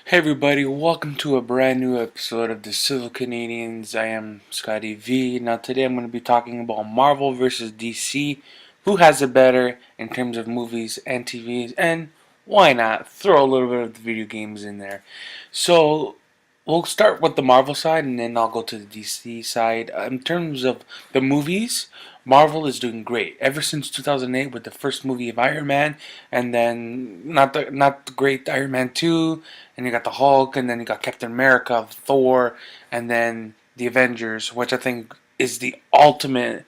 Hey everybody, welcome to a brand new episode of the Civil Canadians. I am Scotty V. Now today I'm going to be talking about Marvel versus DC. Who has it better in terms of movies and TVs, and why not throw a little bit of the video games in there. So we'll start with the Marvel side and then I'll go to the DC side. In terms of the movies, Marvel is doing great. Ever since 2008 with the first movie of Iron Man, and then not the great Iron Man 2, and you got the Hulk, and then you got Captain America, Thor, and then the Avengers, which I think is the ultimate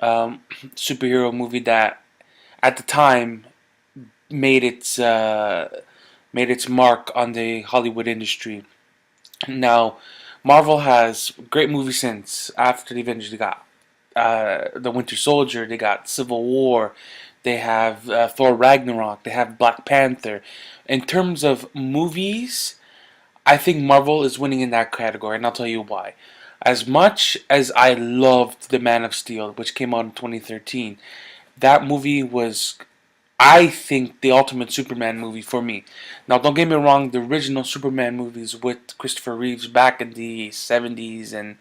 superhero movie that at the time made its made its mark on the Hollywood industry. Now, Marvel has great movies since after the Avengers. They got the Winter Soldier. They got Civil War. They have Thor Ragnarok. They have Black Panther. In terms of movies, I think Marvel is winning in that category, and I'll tell you why. As much as I loved The Man of Steel, which came out in 2013, that movie was, I think, the ultimate Superman movie for me. Now, don't get me wrong, the original Superman movies with Christopher Reeves back in the 70s, and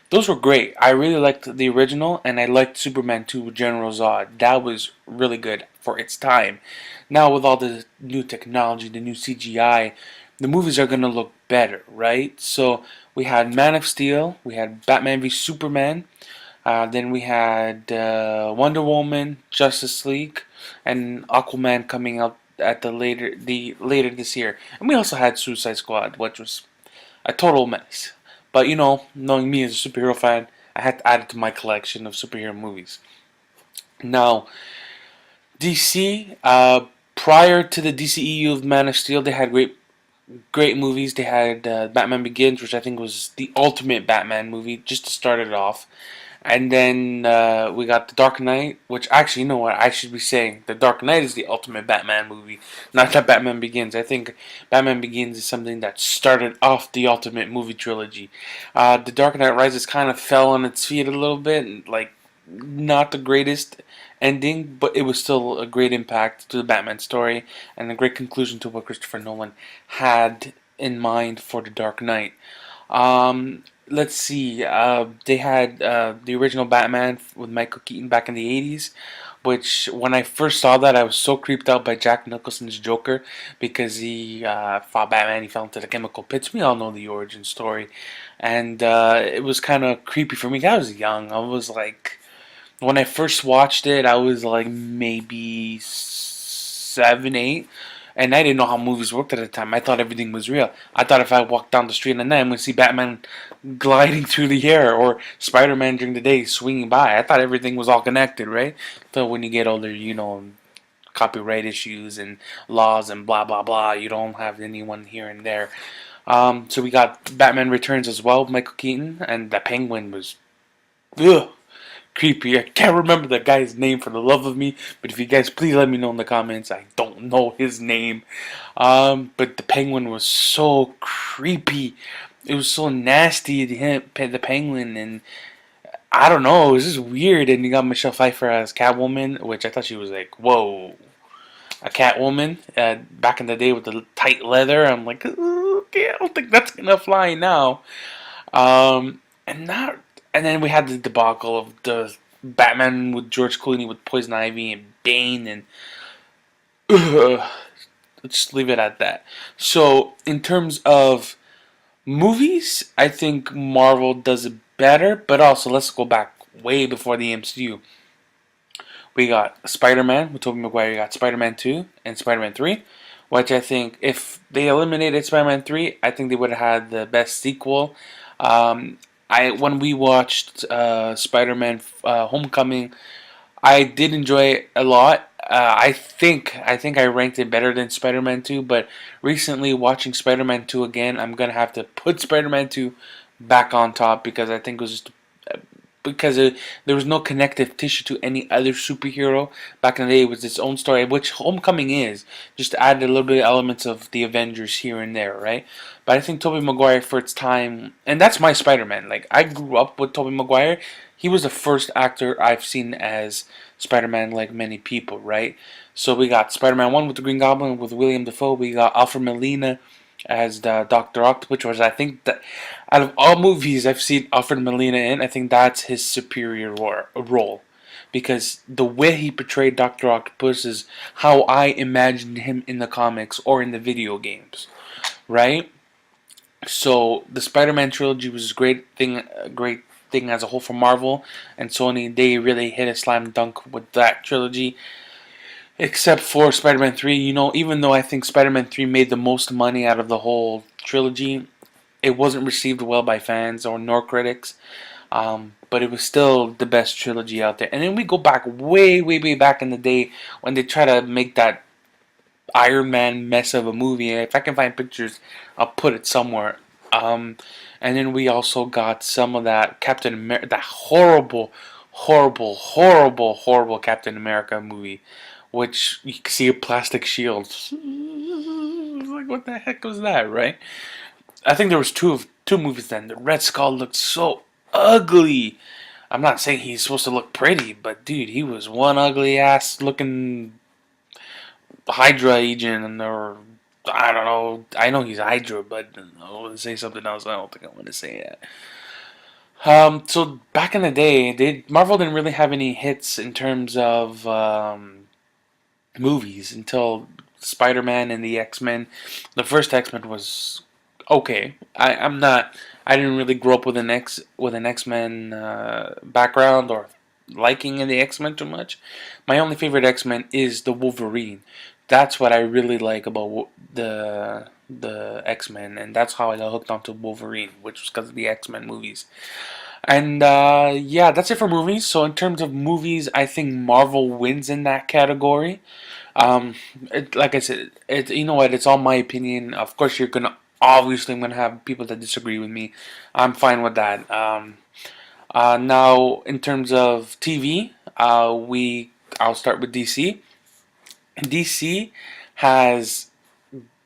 those were great. I really liked the original, and I liked Superman 2 with General Zod. That was really good for its time. Now, with all the new technology, the new CGI, the movies are going to look better, right? So, we had Man of Steel, we had Batman v Superman, then we had Wonder Woman, Justice League, and Aquaman coming out at the later this year. And we also had Suicide Squad, which was a total mess. But knowing me as a superhero fan, I had to add it to my collection of superhero movies. Now, DC, prior to the DCEU of Man of Steel, they had great movies. They had Batman Begins, which I think was the ultimate Batman movie, just to start it off. And then we got The Dark Knight, which actually, you know what, I should be saying The Dark Knight is the ultimate Batman movie, not that Batman Begins. I think Batman Begins is something that started off the ultimate movie trilogy. The Dark Knight Rises kind of fell on its feet a little bit, and, like, not the greatest ending, but it was still a great impact to the Batman story and a great conclusion to what Christopher Nolan had in mind for The Dark Knight. Let's see. They had the original Batman with Michael Keaton back in the 80s, which when I first saw that, I was so creeped out by Jack Nicholson's Joker because he fought Batman, he fell into the chemical pits. We all know the origin story. And it was kind of creepy for me. I was young. I was like, when I first watched it, I was like maybe 7, 8, and I didn't know how movies worked at the time. I thought everything was real. I thought if I walked down the street at night, I'm going to see Batman gliding through the air or Spider-Man during the day swinging by. I thought everything was all connected, right? So when you get older, copyright issues and laws and blah, blah, blah, you don't have anyone here and there. So we got Batman Returns as well, Michael Keaton, and the Penguin was, ugh, creepy. I can't remember the guy's name for the love of me, but if you guys please let me know in the comments. I don't know his name. But the Penguin was so creepy. It was so nasty, the Penguin, and I don't know, it was just weird. And you got Michelle Pfeiffer as Catwoman, which I thought she was like, whoa, a Catwoman. Back in the day with the tight leather, I'm like, okay, I don't think that's gonna fly now. And not, and then we had the debacle of the Batman with George Clooney with Poison Ivy and Bane, and let's just leave it at that. So, in terms of movies, I think Marvel does it better, but also let's go back way before the MCU. We got Spider-Man with Tobey Maguire. We got Spider-Man 2 and Spider-Man 3, which I think if they eliminated Spider-Man 3, I think they would have had the best sequel. When we watched Spider-Man Homecoming, I did enjoy it a lot. I think I ranked it better than Spider-Man 2, but recently watching Spider-Man 2 again, I'm gonna have to put Spider-Man 2 back on top because I think it was just because there was no connective tissue to any other superhero back in the day. It was its own story, which Homecoming is. Just added a little bit of elements of the Avengers here and there, right? But I think Tobey Maguire for its time, and that's my Spider-Man. Like, I grew up with Tobey Maguire. He was the first actor I've seen as Spider-Man, like many people, right? So we got Spider-Man 1 with the Green Goblin with William Dafoe. We got Alfred Molina as the Doctor Octopus, which I think that out of all movies I've seen Alfred Molina in, I think that's his superior role. Because the way he portrayed Doctor Octopus is how I imagined him in the comics or in the video games, right? So the Spider-Man trilogy was a great thing as a whole for Marvel and Sony. They really hit a slam dunk with that trilogy. Except for Spider-Man 3, even though I think Spider-Man 3 made the most money out of the whole trilogy, it wasn't received well by fans or nor critics. But it was still the best trilogy out there. And then we go back way, way, way back in the day when they try to make that Iron Man mess of a movie. If I can find pictures, I'll put it somewhere. Um, and then we also got some of that Captain America, that horrible, horrible, horrible, horrible Captain America movie, which you can see a plastic shield. Like, what the heck was that, right? I think there was two movies then. The Red Skull looked so ugly. I'm not saying he's supposed to look pretty, but dude, he was one ugly ass looking Hydra agent, or I don't know. I know he's Hydra, but I want to say something else. I don't think I want to say that. So back in the day, Marvel didn't really have any hits in terms of movies until Spider-Man and the X-Men. The first X-Men was okay. I'm not. I didn't really grow up with an X-Men background or liking in the X-Men too much. My only favorite X-Men is the Wolverine. That's what I really like about the X-Men, and that's how I got hooked onto Wolverine, which was because of the X-Men movies. And yeah, that's it for movies. So in terms of movies, I think Marvel wins in that category. Like I said, you know what? It's all my opinion. Of course, you're gonna obviously I'm gonna have people that disagree with me. I'm fine with that. Now, in terms of TV, I'll start with DC. DC has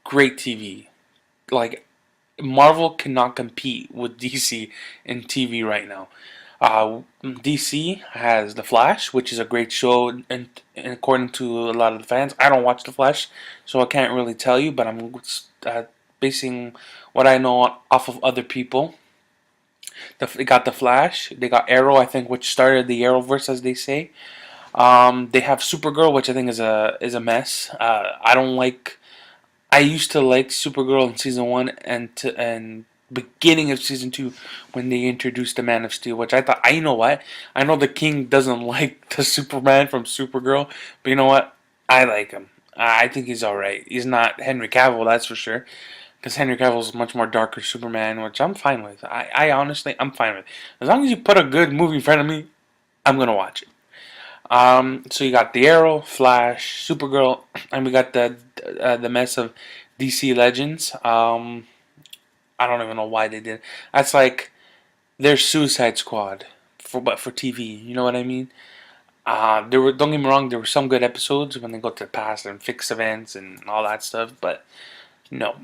great TV. Like Marvel cannot compete with DC in TV right now. DC has The Flash, which is a great show, and according to a lot of the fans, I don't watch The Flash, so I can't really tell you. But I'm basing what I know off of other people. They got The Flash, they got Arrow, I think, which started the Arrowverse, as they say. They have Supergirl, which I think is a mess. I don't like. I used to like Supergirl in season one and beginning of season two when they introduced the Man of Steel, which I thought, you know what? I know the King doesn't like the Superman from Supergirl, but you know what? I like him. I think he's all right. He's not Henry Cavill, that's for sure. Because Henry Cavill is much more darker Superman, which I'm fine with. I honestly, I'm fine with. As long as you put a good movie in front of me, I'm gonna watch it. So you got the Arrow, Flash, Supergirl, and we got the mess of DC Legends. I don't even know why they did. That's like their Suicide Squad for TV. You know what I mean? There were Don't get me wrong. There were some good episodes when they go to the past and fix events and all that stuff, but no.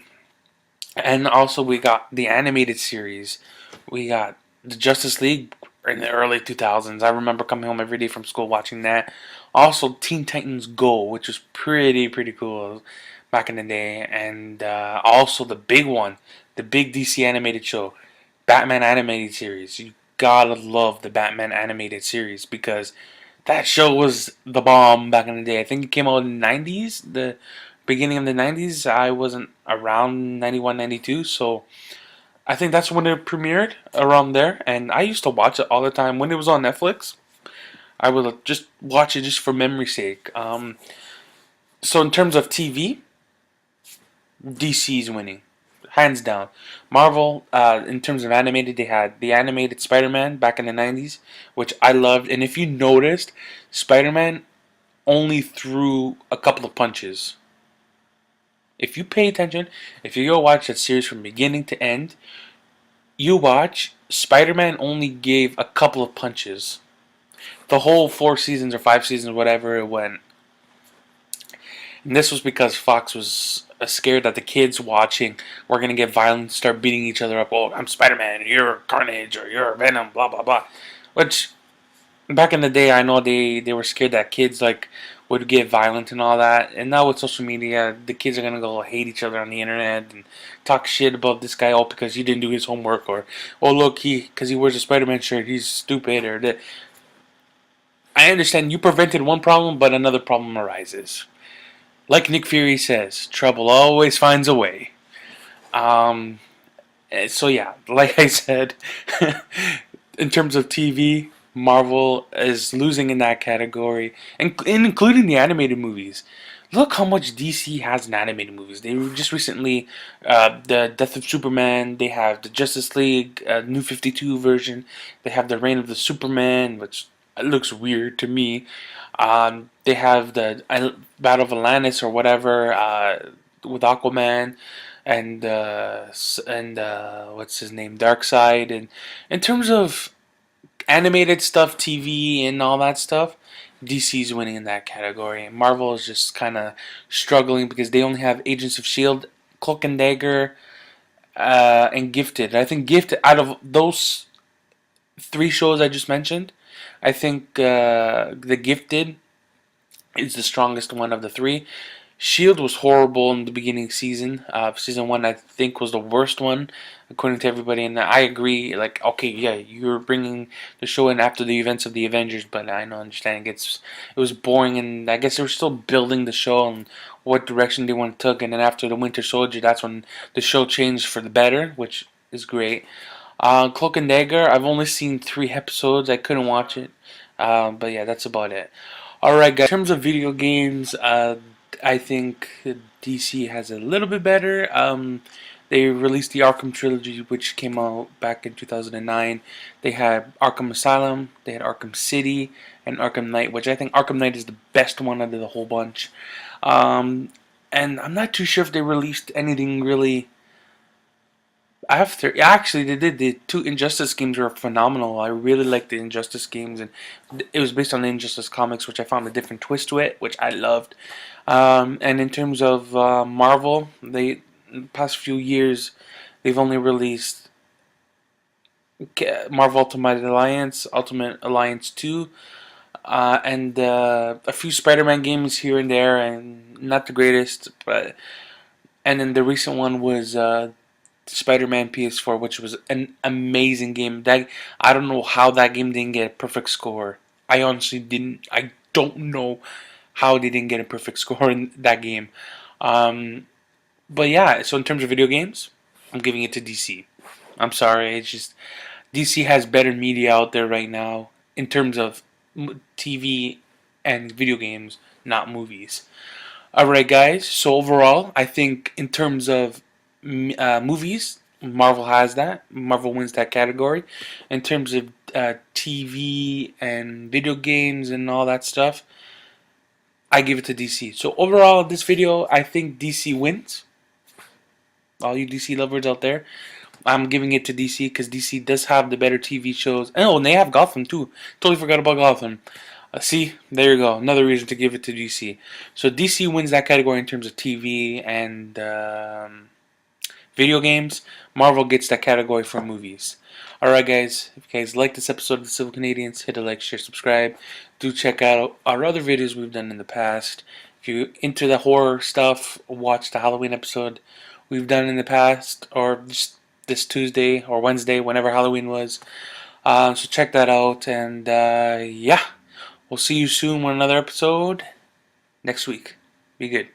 And also we got the animated series. We got the Justice League in the early 2000s. I remember coming home every day from school watching that. Also Teen Titans Go, which was pretty cool back in the day. And also the big one, the big DC animated show, Batman animated series. You gotta love the Batman animated series because that show was the bomb back in the day. I think it came out in the 90s, the beginning of the 90s. I wasn't around 91, 92, so I think that's when it premiered around there. And I used to watch it all the time when it was on Netflix. I would just watch it just for memory's sake. So in terms of TV, DC's winning, hands down. Marvel, in terms of animated, they had the animated Spider-Man back in the 90s, which I loved. And if you noticed, Spider-Man only threw a couple of punches. If you pay attention, if you go watch that series from beginning to end, you watch, Spider-Man only gave a couple of punches. The whole 4 seasons or 5 seasons, whatever it went. And this was because Fox was scared that the kids watching were going to get violent, start beating each other up. Oh, I'm Spider-Man, you're Carnage, or you're Venom, blah, blah, blah. Which back in the day, I know they were scared that kids like would get violent and all that. And now with social media, the kids are gonna go hate each other on the internet and talk shit about this guy all because he didn't do his homework, or oh look, he because he wears a Spider-Man shirt, he's stupid, or that. I understand you prevented one problem, but another problem arises. Like Nick Fury says, trouble always finds a way. Um, so yeah, like I said, in terms of TV, Marvel is losing in that category, and including the animated movies. Look how much DC has in animated movies. They were just recently the Death of Superman. They have the Justice League New 52 version. They have the Reign of the Superman, which looks weird to me. They have the Battle of Atlantis or whatever with Aquaman and what's his name, Darkseid. And in terms of animated stuff, TV, and all that stuff, DC's winning in that category. Marvel is just kind of struggling because they only have Agents of Shield, Cloak and Dagger, and Gifted. I think Gifted, out of those three shows I just mentioned, I think the Gifted is the strongest one of the three. Shield was horrible in the beginning season. Season one, I think, was the worst one, according to everybody. And I agree. Like, okay, yeah, you're bringing the show in after the events of the Avengers, but I know, understand it was boring, and I guess they were still building the show and what direction they want to take. And then after the Winter Soldier, that's when the show changed for the better, which is great. Cloak and Dagger, I've only seen 3 episodes. I couldn't watch it, but yeah, that's about it. All right, guys. In terms of video games, I think DC has a little bit better. They released the Arkham trilogy, which came out back in 2009. They had Arkham Asylum, they had Arkham City, and Arkham Knight, which I think Arkham Knight is the best one out of the whole bunch. Um, and I'm not too sure if they released anything really after. Actually, they did. The 2 Injustice games were phenomenal. I really liked the Injustice games, and it was based on the Injustice comics, which I found a different twist to it, which I loved. And in terms of Marvel, they in the past few years they've only released Marvel Ultimate Alliance 2, and a few Spider-Man games here and there, and not the greatest, but and then the recent one was Spider-Man PS4, which was an amazing game. That I don't know how that game didn't get a perfect score. I honestly didn't. I don't know how they didn't get a perfect score in that game. Um, but yeah, so in terms of video games, I'm giving it to DC. I'm sorry, it's just DC has better media out there right now in terms of TV and video games, not movies. Alright, guys. So overall, I think in terms of movies, Marvel has that. Marvel wins that category. In terms of TV and video games and all that stuff, I give it to DC. So overall, this video, I think DC wins. All you DC lovers out there, I'm giving it to DC because DC does have the better TV shows. Oh, and they have Gotham too. Totally forgot about Gotham. See, there you go. Another reason to give it to DC. So DC wins that category in terms of TV and video games. Marvel gets that category for movies. Alright, guys. If you guys like this episode of the Civil Canadians, hit a like, share, subscribe. Do check out our other videos we've done in the past. If you're into the horror stuff, watch the Halloween episode we've done in the past, or just this Tuesday or Wednesday, whenever Halloween was. So check that out, and yeah, we'll see you soon with another episode next week. Be good.